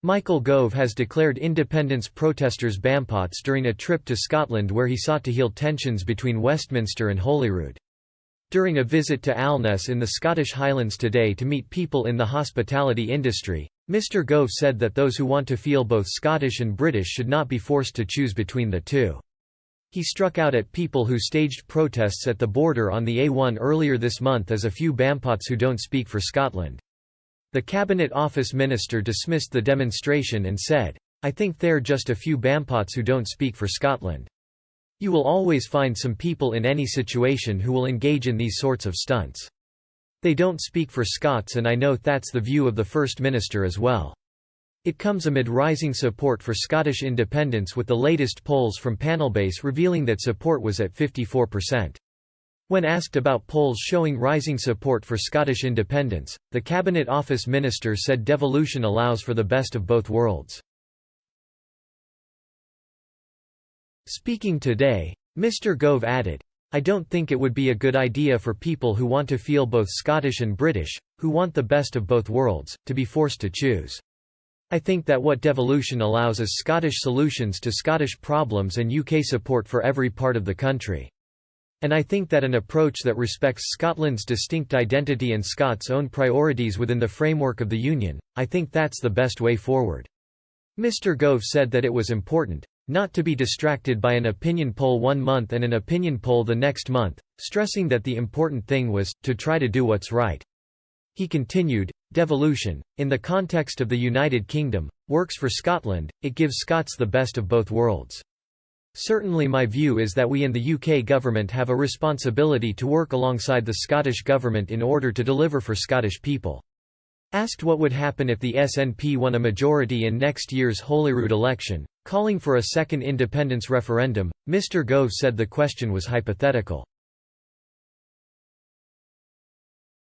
Michael Gove has declared independence protesters b.a.m.pots during a trip to Scotland where he sought to heal tensions between Westminster and Holyrood. During a visit to Alness in the Scottish Highlands today to meet people in the hospitality industry, Mr. Gove said that those who want to feel both Scottish and British should not be forced to choose between the two. He struck out at people who staged protests at the border on the A1 earlier this month as a few b.a.m.pots who don't speak for Scotland. The Cabinet Office Minister dismissed the demonstration and said, "I think they're just a few b.a.m.pots who don't speak for Scotland. You will always find some people in any situation who will engage in these sorts of stunts. They don't speak for Scots, and I know that's the view of the First Minister as well." It comes amid rising support for Scottish independence, with the latest polls from Panelbase revealing that support was at 54%. When asked about polls showing rising support for Scottish independence, the Cabinet Office Minister said devolution allows for the best of both worlds. Speaking today, Mr. Gove added, "I don't think it would be a good idea for people who want to feel both Scottish and British, who want the best of both worlds, to be forced to choose. I think that what devolution allows is Scottish solutions to Scottish problems and UK support for every part of the country. And I think that an approach that respects Scotland's distinct identity and Scots' own priorities within the framework of the Union, I think that's the best way forward." Mr. Gove said that it was important not to be distracted by an opinion poll one month and an opinion poll the next month, stressing that the important thing was to try to do what's right. He continued, "Devolution, in the context of the United Kingdom, works for Scotland. It gives Scots the best of both worlds. Certainly my view is that we in the UK government have a responsibility to work alongside the Scottish government in order to deliver for Scottish people." Asked what would happen if the SNP won a majority in next year's Holyrood election, calling for a second independence referendum, Mr. Gove said the question was hypothetical.